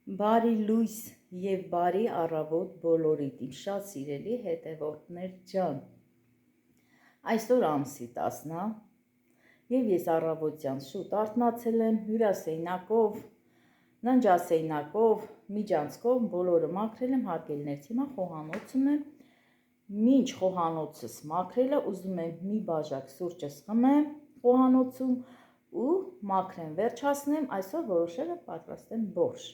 Բարի լույս և բարի առավոտ բոլորիդ, իմ շատ սիրելի հետևորդներ ջան։ Այսօր ամսի 10-ն է և ես առավոտյան շուտ արթնացել եմ հյուրասենյակով, ննջասենյակով, միջանցքով բոլորը մաքրել եմ, հարգելիներս, հիմա խոհանոց ունեմ, մինչ խոհանոցս մաքրելը ուզում եմ մի բաժակ սուրճս խմեմ խոհանոցում ու մաքրեմ վերջացնեմ, այսօր որոշել եմ պատրաստեմ բորշ։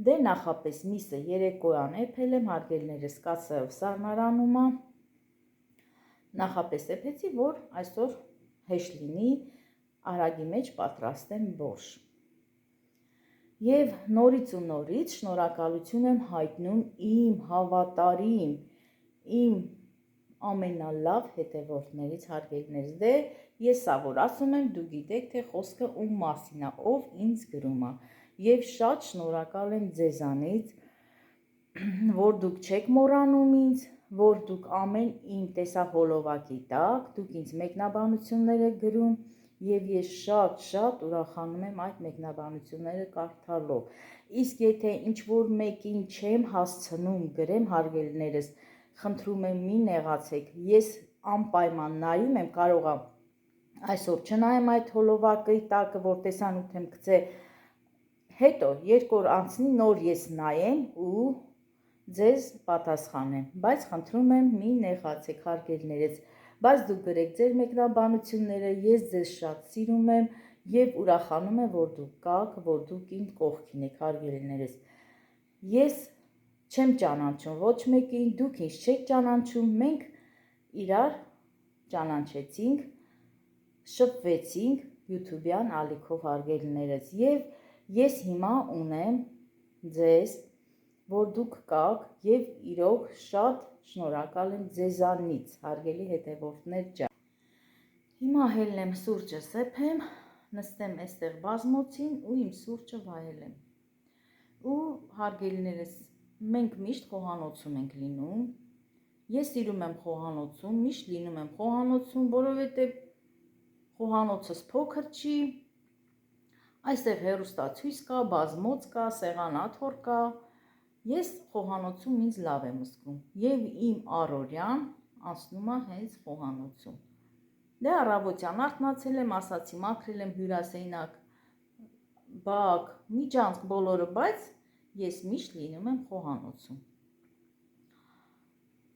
Դե նախապես միսը երեկոյան էփել եմ, հարգելիներս, կասայով սառնարանում է, նախապես էփեցի, որ այսօր հեշտ լինի արագի մեջ պատրաստեմ բորշ։ Եվ նորից ու նորից շնորհակալություն եմ հայտնում իմ հավատարիմ, իմ ամենալավ հետևորդներից, հարգելիներս, դե ես սա որ ասում եմ, դու գիտեք, թե խոսքը ում մասին է, ով ինձ գրում է, եւ շատ շնորհակալ եմ ձեզանից, որ դուք չեք մոռանում ինձ, որ դուք ամեն իմ տեսահոլովակի տակ, դուք ինձ մեկնաբանություններ եք գրում եւ ես շատ ուրախանում եմ այդ մեկնաբանությունները կարդալով։ Իսկ եթե ինչ որ մեկին չեմ հասցնում գրեմ, հարգելիներս, խնդրում եմ մի նեղացեք, ես անպայման նայում եմ, կարող եմ այսօր չնայեմ այդ հոլովակի տակը, որ տեսանյութ եմ գցել, հետո երկու օր անցնի նոր ես նայեմ ու ձեզ պատասխանեմ, բայց խնդրում եմ մի նեղացեք, հարգելիներս, բայց դուք գրեք ձեր մեկնաբանությունները, ես ձեզ շատ սիրում եմ եւ ուրախանում եմ, որ դուք կաք, որ դուք իմ կողքին եք, հարգելիներս։ Ես չեմ ճանաչում ոչ մեկին, դուք ինձ չեք ճանաչում, մենք իրար ճանաչեցինք, շփվեցինք YouTube-յան ալիքով, հարգելիներս, եւ ես հիմա ունեմ ձեզ, որ դուք կաք եւ իրոք շատ շնորհակալ եմ ձեզանից, հարգելի հետևորդներ ջան։ Հիմա հելնեմ սուրճը սեփեմ, նստեմ այստեղ բազմոցին ու իմ սուրճը վայելեմ։ Ու հարգելիներս, մենք միշտ խոհանոցում ենք լինում։ Ես սիրում եմ խոհանոցում, միշտ լինում եմ խոհանոցում, որովհետեւ խոհանոցս փոքր չի, այստեղ հեռուստացույց կա, բազմոց կա, սեղանաթոռ կա, ես խոհանոցում ինձ լավ եմ զգում եւ իմ առօրյան անցնում է հենց խոհանոցում։ Դե առավոտյան արթնացել եմ, ասացի մաքրել եմ հյուրասենյակ, բակ, միջանցք բոլորը, բայց ես միշտ լինում եմ խոհանոցում։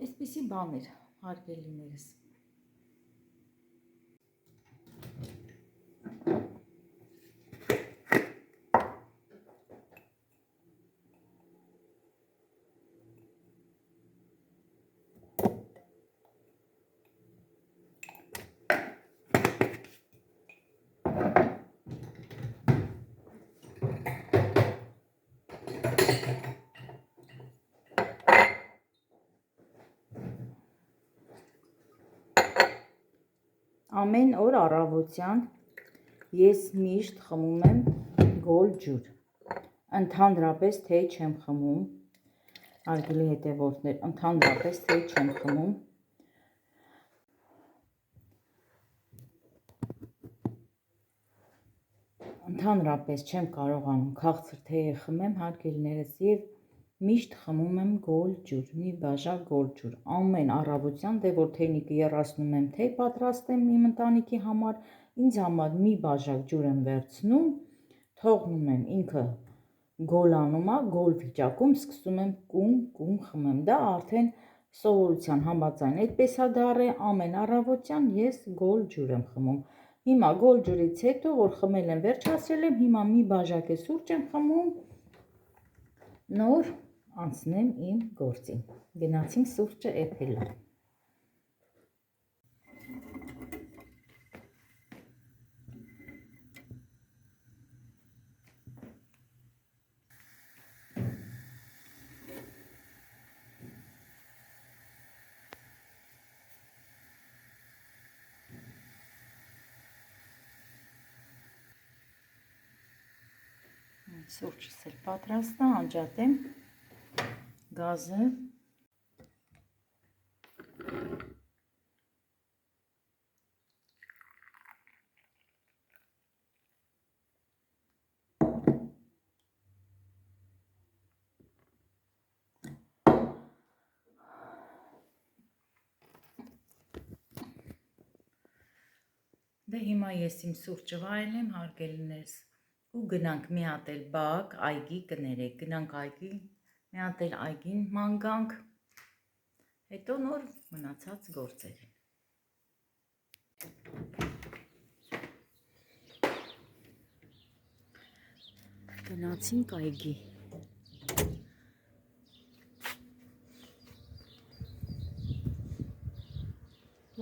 Այսպիսի բաներ, հարգելիներս։ Ամեն օր առավոտյան ես միշտ խմում եմ գոլ ջուր, ընդհանրապես թե չեմ խմում, հարգելի հետևորդներ, ընդհանրապես թե չեմ խմում, ընդհանրապես չեմ կարողանում քաղցր թեյ խմեմ, հարգելիներս, եւ միշտ խմում եմ գոլ ջուր, մի բաժակ գոլ ջուր, ամեն առավոտյան, դե որ թեյնիկը 30 եմ թեյ պատրաստեմ իմ ընտանիքի համար, ինձ համար մի բաժակ ջուր եմ վերցնում, թողնում եմ ինքը գոլանում է, գոլ վիճակում, սկսում եմ կում խմեմ, դա արդեն սովորության համաձայն այդպես է դառել, ամեն առավոտյան ես գոլ ջուր եմ խմում։ Հիմա գոլ ջուրից հետո, որ խմել եմ, վերջացրել եմ, հիմա մի բաժակ է սուրճ եմ խմում, նոր անցնեմ իմ գործին, գնացինք սուրճը էփելու։ Սուրճս էլ պատրաստ է, անջատեմ գազը։ Դե հիմա ես իմ սուրճը վայել եմ, հարգելիներս, ու գնանք մի հատ էլ բակ, այգի կներեք, գնանք այգի, մի հատ էլ այգին ման գանք, հետո նոր մնացած գործերին։ Գնացինք այգի։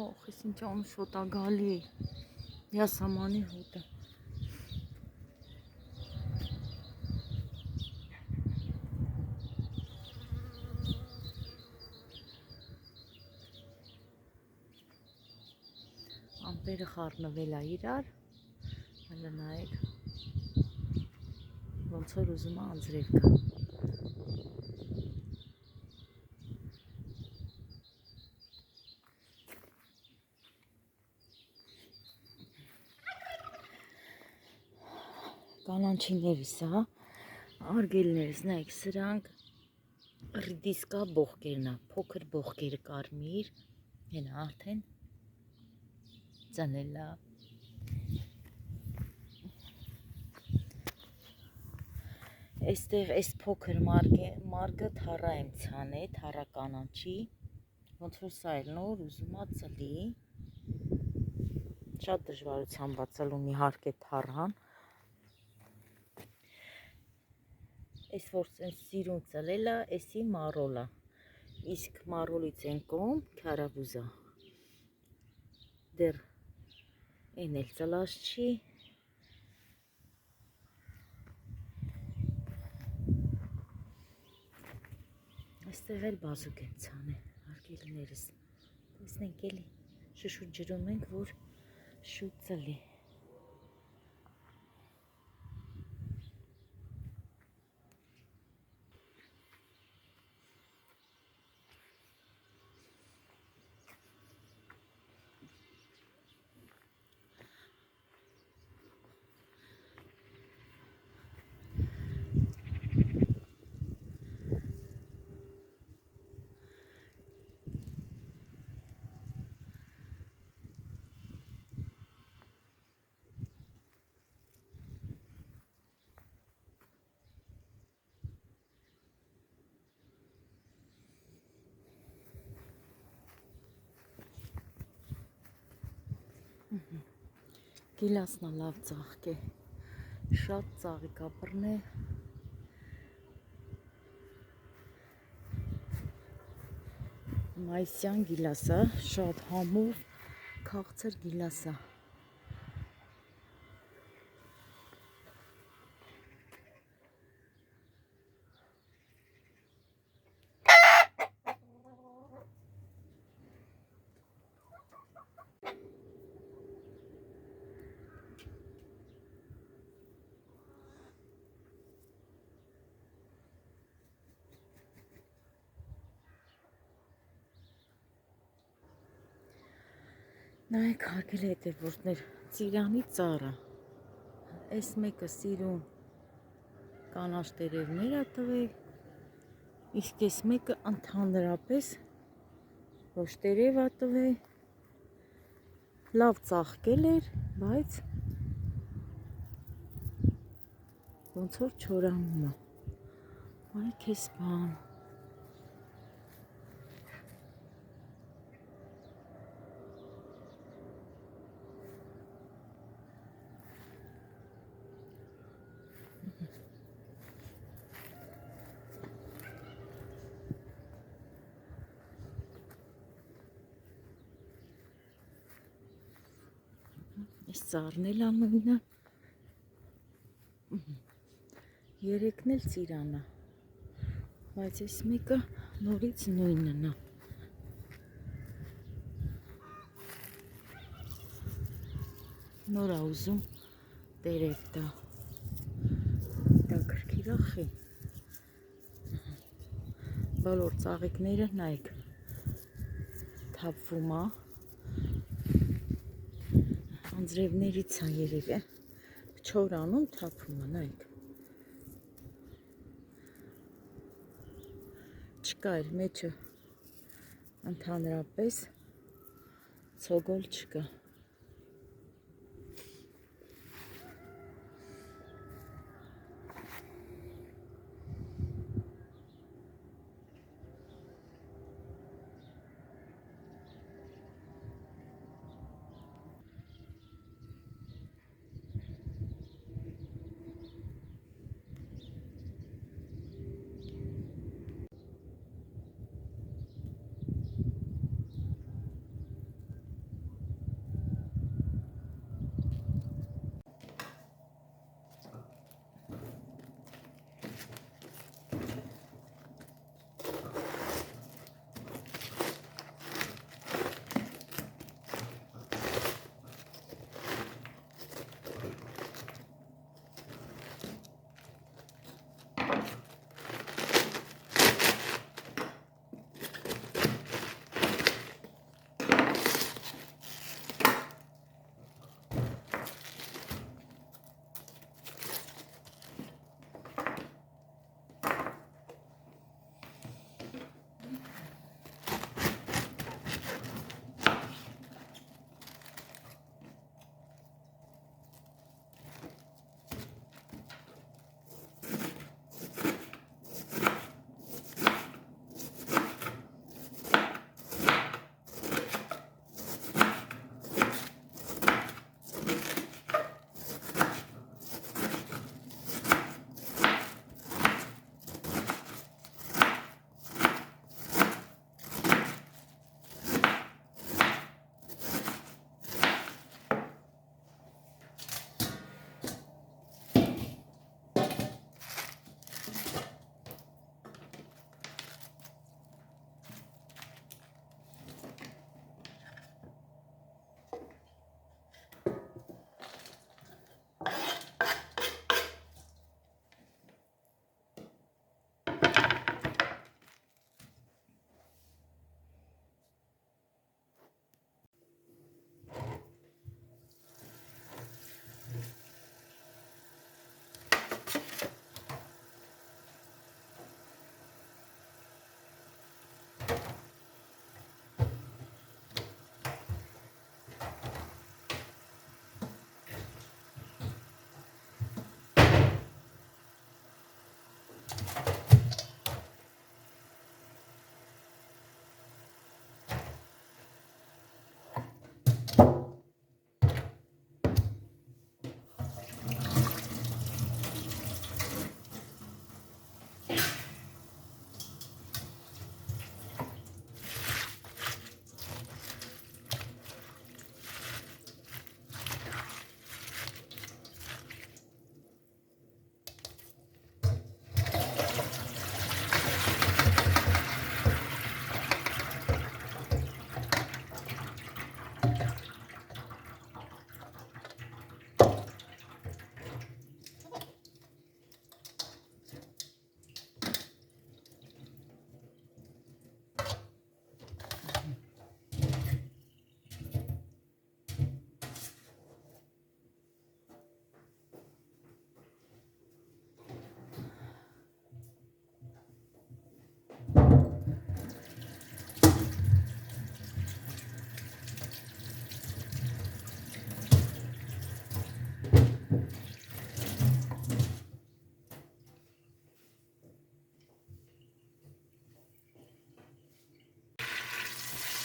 Ох, ես ինչ անշոտ ա գալի, յասամանի հոտը։ Ամպերը խառնվել ա իրար, հələ նայեք, ոնց որ ուզում ա անձրև գա։ Կանանչիներիս ա, արգելիներս, նայեք, սրանք ռիդիսկա բողկերն ա, փոքր բողկերը կարմիր, հենա արդեն ծնել ա։ Այստեղ այս փոքր մարգը թառա եմ ցանել, թառա կանանչի, ոնց որ սա էլ նոր ուզում ա ծլի, շատ դժվարությամբ ա ծլում իհարկե թառան, այս որ սիրուն ծլել ա, էսի մարոլ ա, իսկ մարոլից են կողմ քարավուզ ա, դեռ են էլ ծլած չի, այստեղ էլ բազուկ եմ ցանել, արգելիներս, տեսնենք էլի, շուշուտ ջրում ենք, որ շուտ ծլի։ Գիլասն ա լավ ծաղկ է, շատ ծաղիկ ա բռնել, մայիսյան գիլաս ա, շատ համով, քաղցր գիլաս ա։ Նայեք հարգելի հետևորդներ, ծիրանի ծառը, այս մեկը սիրուն կանաչ տերևներ ա տվել, իսկ այս մեկը ընդհանրապես ոչ տերև ա տվել, լավ ծաղկել էր, բայց ոնց որ չորանում ա, այ քեզ բան։ Այս ծառն էլ ա նույնը, երեքն էլ ծիրան ա, բայց այս մեկը նորից նույնն ա։ Նոր ա ուզում տերև տա, դա գրքիր ախի, բոլոր ծաղիկները նայեք, թափվում ա, անձրևներից ա երևի, չորանում թափվում ա, նայեք, չկա էր մեջը ընդհանրապես ցոգոլ չկա։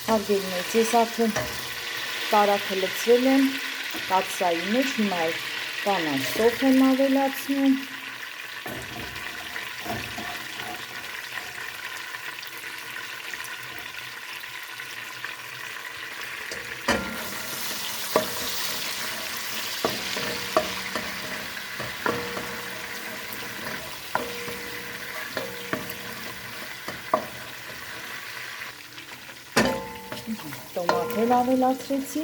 Հարգելիներ, ես արդեն կարագը լցրել եմ կաթսայի մեջ, հիմա կանաչ սոս եմ ավելացնում։ Տոմատել ավելացրեցի։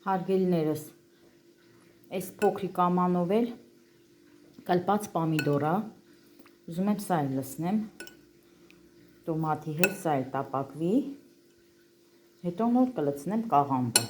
Հարգելիներս, այս փոքրիկ ամանով էլ կլպած պամիդորա, ուզում եմ սա էլ լցնեմ, տոմատի հետ սա էլ տապակվի, հետո նոր կլցնեմ կաղամբը։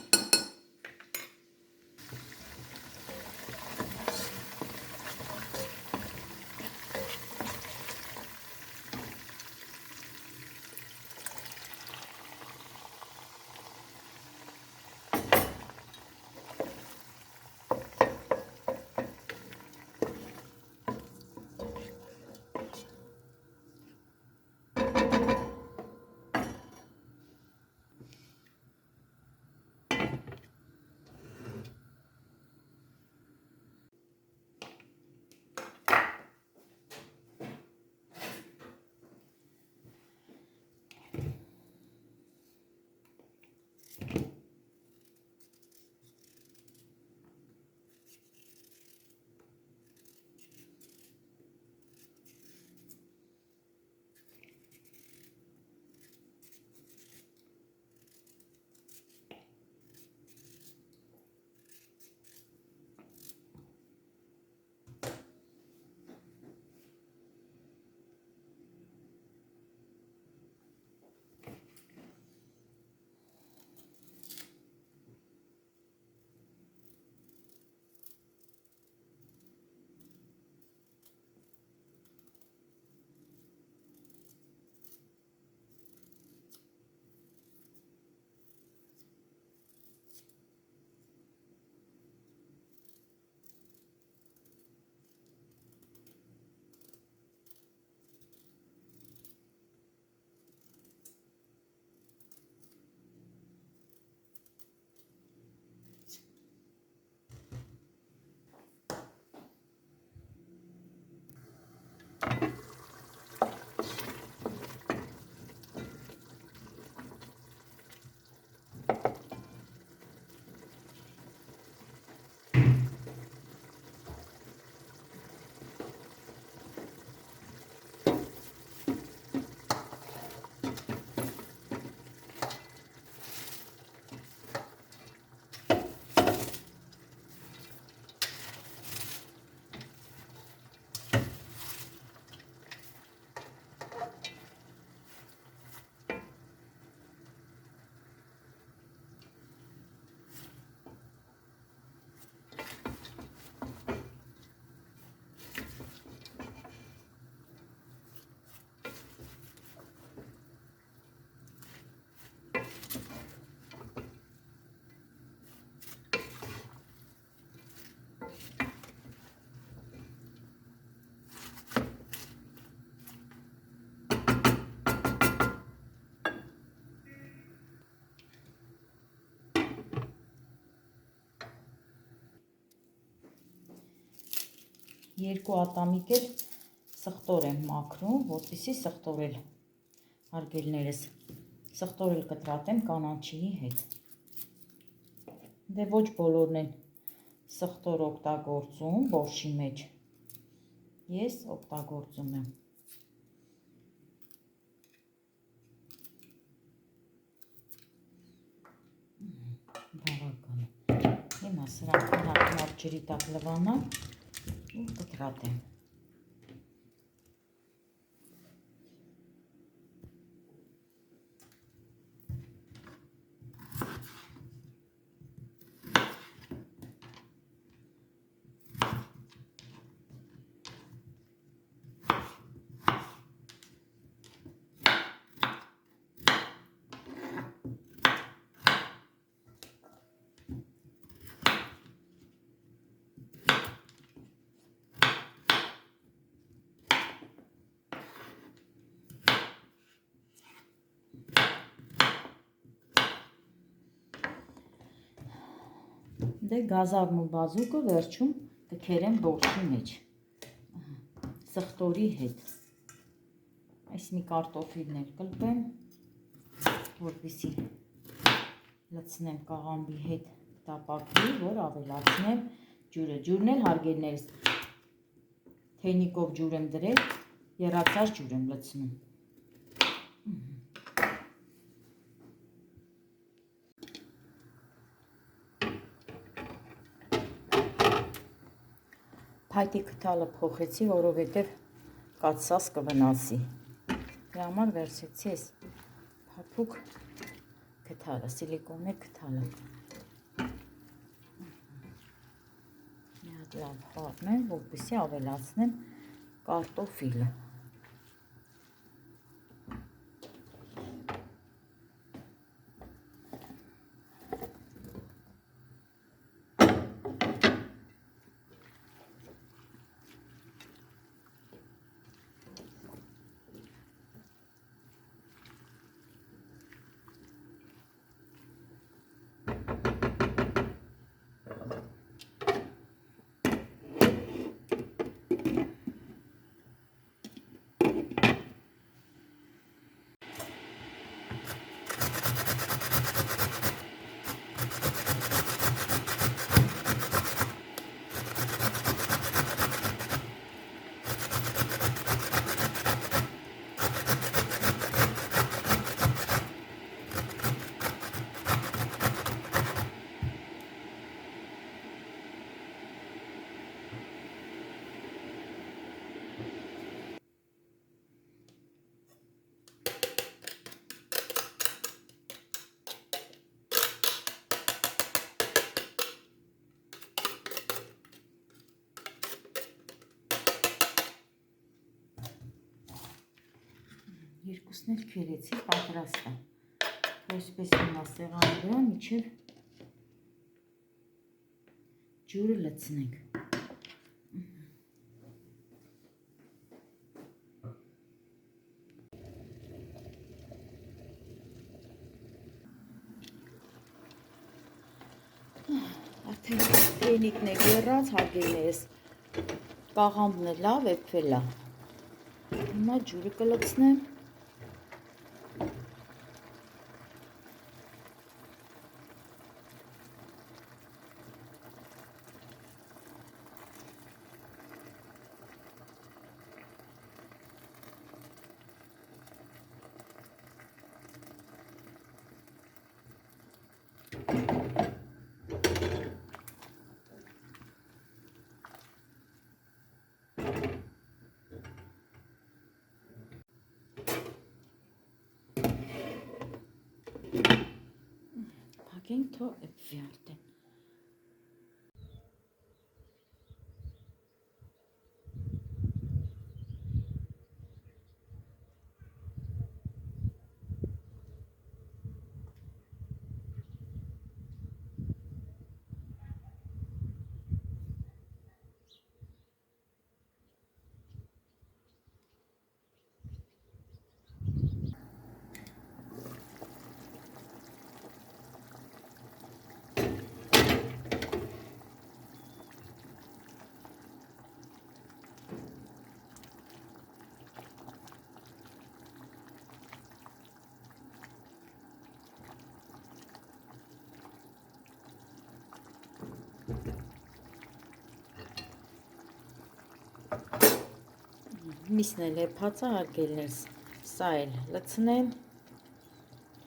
երկու ատամիկ էլ սխտոր եմ մաքրում, որպեսզի սխտորել հարգելներս, սխտորել կտրատեմ կանաչիի հետ։ Դե ոչ բոլորն են սխտոր օգտագործում բորշի մեջ, ես օգտագործում եմ։ Բավական է։ Հիմա սրանք հնարավոր ջրի տակ լվանամ ու կտրատեմ։ Դե գազարն ու բազուկը վերջում կքերեմ բորշի մեջ, սխտորի հետ, այս մի կարտոֆիլներ կլպեմ, որպեսզի լցնեմ կաղամբի հետ տապակվի, որ ավելացնեմ ջուրը, ջուրն էլ հարգելներս, թեյնիկով ջուր եմ դրել, եռացած ջուր եմ լցնում։ Փայտի քթալը փոխեցի, որովհետև կաթսաս կվնասի։ Դրա համար վերցրեցի այս փափուկ քթալը, սիլիկոնե քթալը։ Մի հատ լավ խառնեմ, որպեսզի ավելացնեմ կարտոֆիլը։ Երկուսն էլ քերեցի, պատրաստ է։ Այսպես հիմա սեղանի վրա մինչև ջուրը լցնենք։ Արդեն թեյնիկն է եռած, հարգելներս, կաղամբն է լավ էփվել է։ Հիմա ջուրը կլցնեմ։ Փակենք թող էփվի արդեն։ Միսն էլ եփած է, հարգելիներս, սա էլ լցնեմ,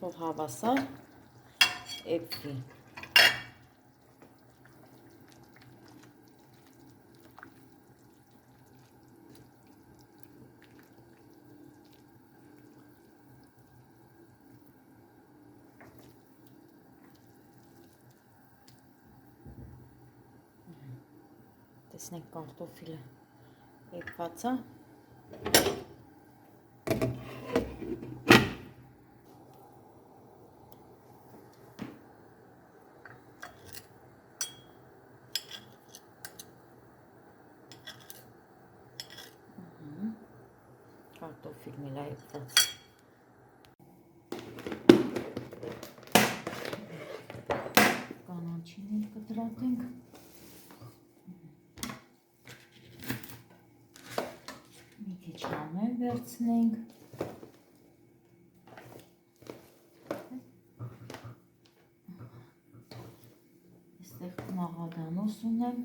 թող հավասար եփվի։ Տեսնենք կարտոֆիլը եփված է։ Կարտոֆիլն էլ է եփված։ Կանաչին էլ կտրատենք։ Մի քիչ համեմ վերցնենք։ Այստեղ մաղադանոս ունեմ։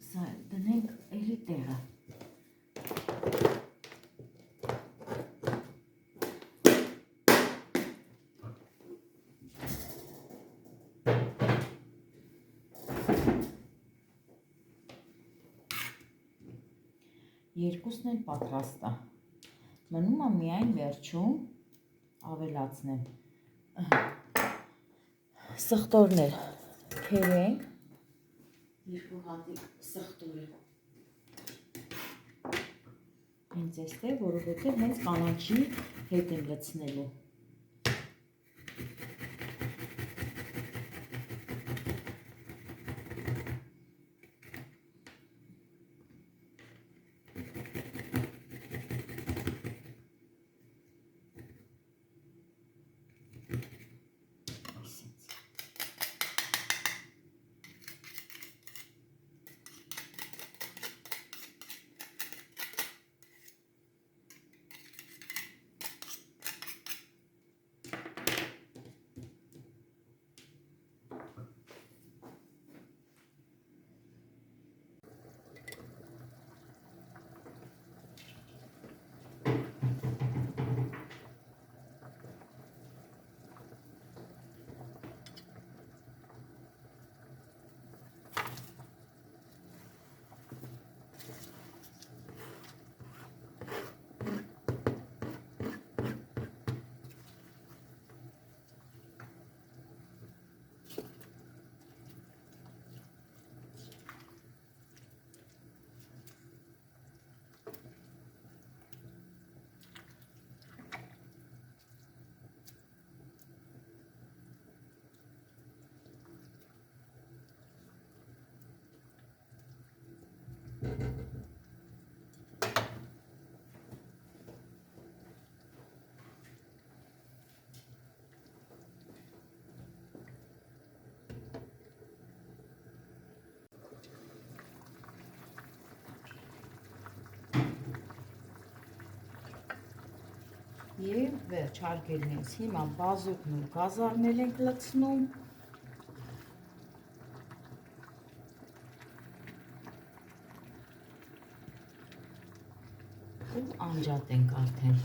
Սա դնենք էլի տեղը։ Երկուսն էլ պատրաստ է։ Մնում է միայն վերջում ավելացնեմ սխտորներ քերենք, երկու հատիկ սխտորը հենց էստեղ, որովհետև հենց կանաչի հետ եմ լցնելու։ Եվ վերջ հարգելինս, հիմա բազուկն ու գազարն էլ ենք լցնում։ Ու անջատ ենք արդեն։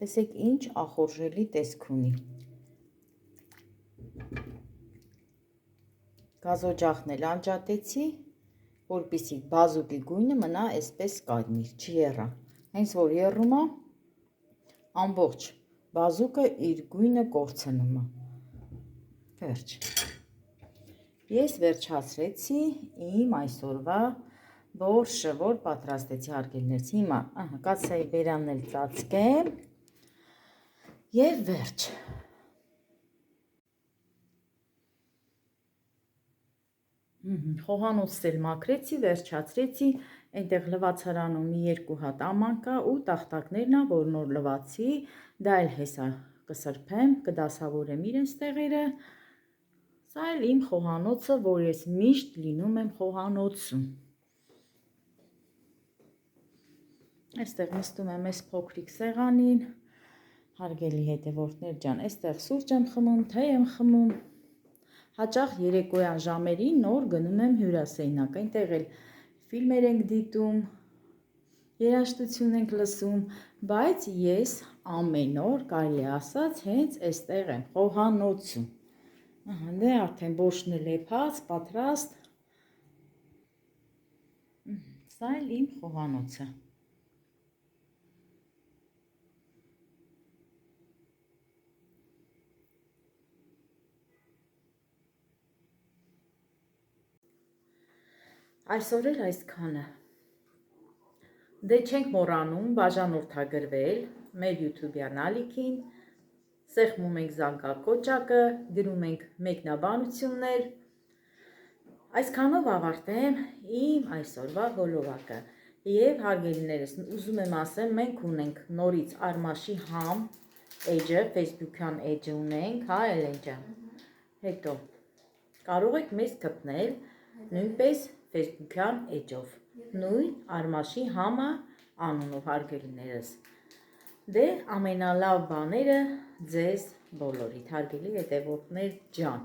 Տեսեք ինչ ախորժելի տեսք ունի։ Գազօջախն էլ անջատեցի, որպեսզի բազուկի գույնը մնա այսպես կարմիր, չեռա։ Հենց որ եռում է, ամբողջ բազուկը իր գույնը կորցնում է։ Վերջ։ Ես վերջացրեցի իմ այսօրվա բորշը, որ պատրաստեցի հարգելիներս։ Հիմա կացայի բերանն էլ ծածկեմ եւ վերջ։ Խոհանոցս էլ մաքրեցի, վերջացրեցի, այնտեղ լվացարանում մի 2 հատ աման կա ու տախտակներն ա, որ նոր լվացի, դա էլ հեսա կսրբեմ, կդասավորեմ իրենց տեղերը։ Սա էլ իմ խոհանոցը, որ ես միշտ լինում եմ խոհանոցում։ Այստեղ նստում եմ այս փոքրիկ սեղանին, հարգելի հետևորդներ ջան, այստեղ սուրճ եմ խմում, թեյ եմ խմում, հաճախ երեկոյան ժամերին նոր գնում եմ հյուրասենյակ, այնտեղ էլ ֆիլմեր ենք դիտում, երաժշտություն ենք լսում, բայց ես ամեն օր, կարելի ասած, հենց այստեղ եմ, խոհանոցում։ Դե արդեն բորշն էլ եփած, պատրաստ, սա էլ իմ խոհանոցը։ Այսօր էլ այսքանը։ Դե չենք մոռանում բաժանորդագրվել մեր YouTube-յան ալիքին, սեղմում ենք զանգակոճակը, գրում ենք մեկնաբանություններ։ Այսքանով ավարտեմ իմ այսօրվա հոլովակը։ Եվ հարգելիներս, ուզում եմ ասեմ, մենք ունենք նորից Արմաշի համ էջը, Facebook-յան էջը ունենք, հա Էլեն ջան։ Հետո կարող եք մեզ գտնել նույնպես Facebook-յան էջով, նույն Արմաշի համը անունով հարգելիներս։ Դե ամենալավ բաները ձեզ բոլորիդ, հարգելի հետևորդներ ջան։